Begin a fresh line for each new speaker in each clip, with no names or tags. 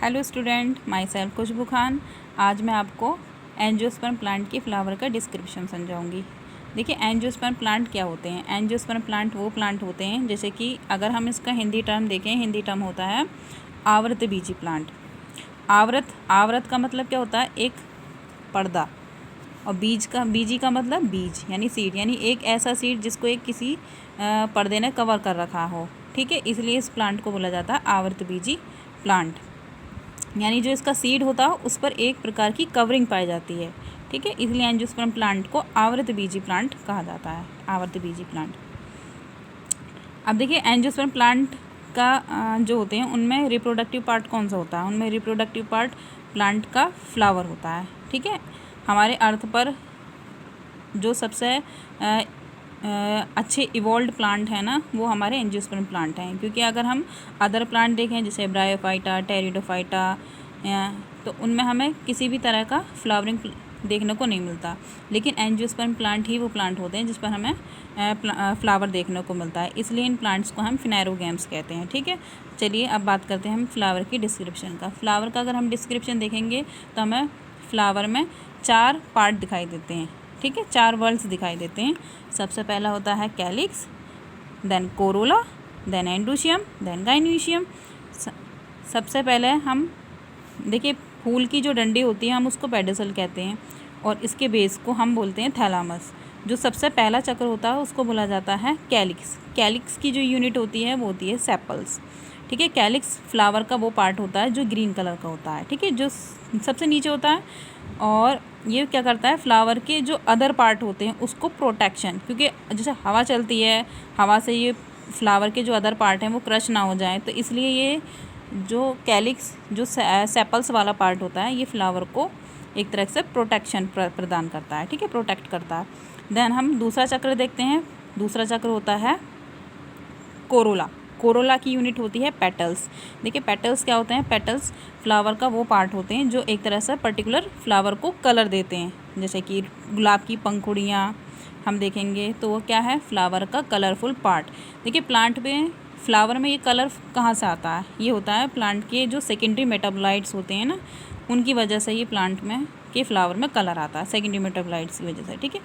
Hello student, my self खुशबू खान। आज मैं आपको एंजियोस्पर्म प्लांट की फ्लावर का डिस्क्रिप्शन समझाऊंगी। देखिए, एंजियोस्पर्म प्लांट क्या होते हैं। एंजियोस्पर्म प्लांट वो प्लांट होते हैं, जैसे कि अगर हम इसका हिंदी टर्म देखें, हिंदी टर्म होता है आवृत बीजी प्लांट। आवृत का मतलब क्या होता है, एक पर्दा, और बीजी का मतलब बीज यानी सीड, यानी एक ऐसा सीड जिसको एक किसी पर्दे ने कवर कर रखा हो। ठीक है, इसलिए इस प्लांट को बोला जाता है आवृत बीजी प्लांट। यानी जो इसका सीड होता है उस पर एक प्रकार की कवरिंग पाई जाती है। ठीक है, इसलिए एंजियोस्पर्म प्लांट को आवृत बीजी प्लांट कहा जाता है, आवृत बीजी प्लांट। अब देखिए, एंजियोस्पर्म प्लांट का जो होते हैं उनमें रिप्रोडक्टिव पार्ट कौन सा होता है। उनमें रिप्रोडक्टिव पार्ट प्लांट का फ्लावर होता है। ठीक है, हमारे अर्थ पर जो सबसे अच्छे इवॉल्व प्लांट है ना, वो हमारे एंजियोस्पर्म प्लांट हैं। क्योंकि अगर हम अदर प्लांट देखें जैसे ब्रायोफाइटा, टेरिडोफाइटा, तो उनमें हमें किसी भी तरह का फ्लावरिंग देखने को नहीं मिलता। लेकिन एंजियोस्पर्म प्लांट ही वो प्लांट होते हैं जिस पर हमें फ्लावर देखने को मिलता है। इसलिए इन प्लांट्स को हम फिनेरोगैम्स कहते हैं। ठीक है, चलिए अब बात करते हैं हम फ्लावर की डिस्क्रिप्शन का। फ्लावर का अगर हम डिस्क्रिप्शन देखेंगे तो हमें फ्लावर में 4 पार्ट दिखाई देते हैं। ठीक है, 4 वर्ड्स दिखाई देते हैं। सबसे पहला होता है calyx, then corolla, then androecium, then gynoecium. सबसे पहले हम देखिए, फूल की जो डंडी होती है हम उसको पेडिसल कहते हैं, और इसके बेस को हम बोलते हैं थैलामस। जो सबसे पहला चक्र होता है उसको बोला जाता है कैलिक्स। कैलिक्स की जो यूनिट होती है वो होती है सेपल्स। ठीक है, कैलिक्स फ्लावर का वो पार्ट होता है जो ग्रीन कलर का होता है। ठीक है, जो सबसे नीचे होता है, और ये क्या करता है, फ्लावर के जो अदर पार्ट होते हैं उसको प्रोटेक्शन, क्योंकि जैसे हवा चलती है, हवा से ये फ्लावर के जो अदर पार्ट हैं वो क्रश ना हो जाए, तो इसलिए ये जो कैलिक्स जो सेपल्स वाला पार्ट होता है ये फ्लावर को एक तरह से प्रोटेक्शन प्रदान करता है। ठीक है, प्रोटेक्ट करता है। देन हम दूसरा चक्र देखते हैं। दूसरा चक्र होता है कोरोला। कोरोला की यूनिट होती है पेटल्स। देखिए, पेटल्स क्या होते हैं, पेटल्स फ्लावर का वो पार्ट होते हैं जो एक तरह से पर्टिकुलर फ्लावर को कलर देते हैं। जैसे कि गुलाब की पंखुड़ियाँ हम देखेंगे तो वो क्या है, फ्लावर का कलरफुल पार्ट। देखिए, प्लांट में फ्लावर में ये कलर कहाँ से आता है, ये होता है प्लांट के जो सेकेंडरी मेटाबोलाइट्स होते हैं ना, उनकी वजह से ये प्लांट में के फ्लावर में कलर आता है, सेकेंडरी मेटाबोलाइट्स की वजह से। ठीक है,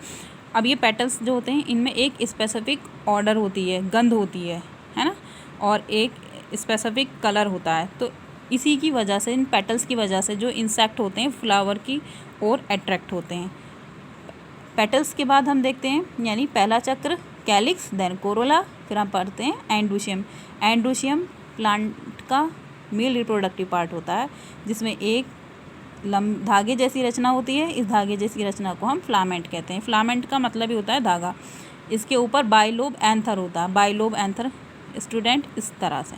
अब ये पेटल्स जो होते हैं इनमें एक स्पेसिफिक ऑर्डर होती है, गंध होती है ना, और एक स्पेसिफिक कलर होता है। तो इसी की वजह से, इन पेटल्स की वजह से जो इंसेक्ट होते हैं फ्लावर की ओर अट्रैक्ट होते हैं। पेटल्स के बाद हम देखते हैं, यानी पहला चक्र कैलिक्स, देन कोरोला, फिर हम पढ़ते हैं एंड्रोशियम। एंड्रोशियम प्लांट का मेल रिप्रोडक्टिव पार्ट होता है, जिसमें एक धागे जैसी रचना होती है। इस धागे जैसी रचना को हम फिलामेंट कहते हैं। फिलामेंट का मतलब ही होता है धागा। इसके ऊपर बाइलोब एंथर होता है। बाइलोब एंथर स्टूडेंट इस तरह से,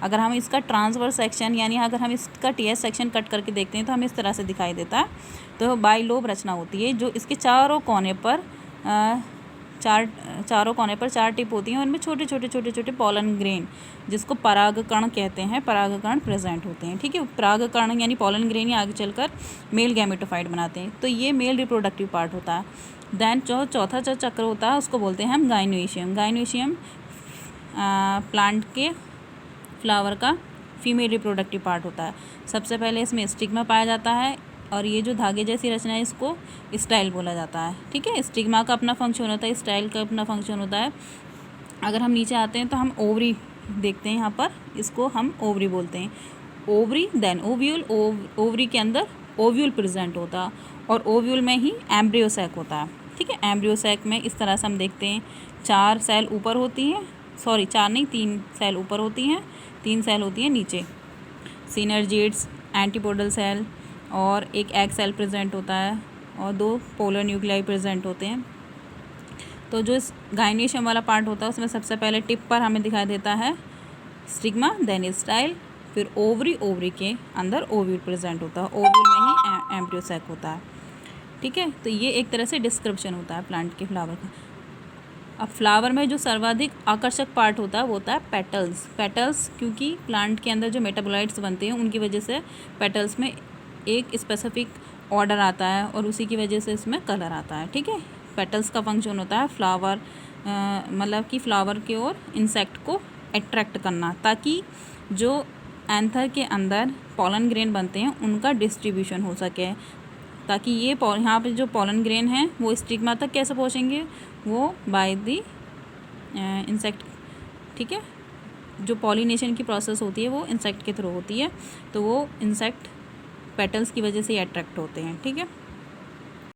अगर हम इसका ट्रांसवर्स सेक्शन, यानी अगर हम इसका टीएस सेक्शन कट करके देखते हैं तो हमें इस तरह से दिखाई देता है। तो बाइलोब रचना होती है जो इसके चारों कोने पर चार टिप होती हैं, और इनमें छोटे छोटे पॉलन ग्रेन, जिसको परागकण कहते हैं, परागकण प्रेजेंट होते हैं। ठीक है, परागकण यानी पॉलन ग्रेन ही आगे चलकर मेल गैमेटोफाइट बनाते हैं। तो ये मेल रिप्रोडक्टिव पार्ट होता है। देन चौथा जो चक्र होता है उसको बोलते हैं हम गाइनोशियम। गाइनोशियम प्लांट के फ्लावर का फीमेल रिप्रोडक्टिव पार्ट होता है। सबसे पहले इसमें स्टिग्मा पाया जाता है, और ये जो धागे जैसी रचना है इसको स्टाइल बोला जाता है। ठीक है, स्टिग्मा का अपना फंक्शन होता है, स्टाइल का अपना फंक्शन होता है। अगर हम नीचे आते हैं तो हम ओवरी देखते हैं, यहाँ पर इसको हम ओवरी बोलते हैं। Ovary, then ovule. ओवरी के अंदर ओव्यूल प्रेजेंट होता है, और ओव्यूल में ही एम्ब्रियोसैक होता है। ठीक है, एम्ब्रियोसैक में इस तरह से हम देखते हैं 4 सेल ऊपर होती हैं, 4 नहीं 3 सेल ऊपर होती हैं, 3 सेल होती हैं नीचे, सिनर्जिड्स, एंटीपोडल सेल, और एक एग सेल प्रेजेंट होता है, और 2 पोलर न्यूक्लियाई प्रेजेंट होते हैं। तो जो इस गाइनोशियम वाला पार्ट होता है उसमें सबसे पहले टिप पर हमें दिखाई देता है स्टिग्मा, देन स्टाइल, फिर ओवरी के अंदर ओव्यूल प्रेजेंट होता है, ओव्यूल में ही एम्ब्रियोसैक होता है। ठीक है, तो ये एक तरह से डिस्क्रिप्शन होता है प्लांट के फ्लावर का। अब फ्लावर में जो सर्वाधिक आकर्षक पार्ट होता है वो होता है पेटल्स। पेटल्स, क्योंकि प्लांट के अंदर जो मेटाबोलाइट्स बनते हैं उनकी वजह से पेटल्स में एक स्पेसिफिक ऑर्डर आता है, और उसी की वजह से इसमें कलर आता है। ठीक है, पेटल्स का फंक्शन होता है फ्लावर मतलब कि फ्लावर की ओर इंसेक्ट को अट्रैक्ट करना, ताकि जो एंथर के अंदर पॉलन ग्रेन बनते हैं उनका डिस्ट्रीब्यूशन हो सके, ताकि ये यहाँ पे जो पॉलन ग्रेन हैं वो स्टिग्मा तक कैसे पहुँचेंगे, वो बाय द इंसेक्ट। ठीक है, जो पॉलिनेशन की प्रोसेस होती है वो इंसेक्ट के थ्रू होती है, तो वो इंसेक्ट पेटल्स की वजह से ही अट्रैक्ट होते हैं। ठीक है।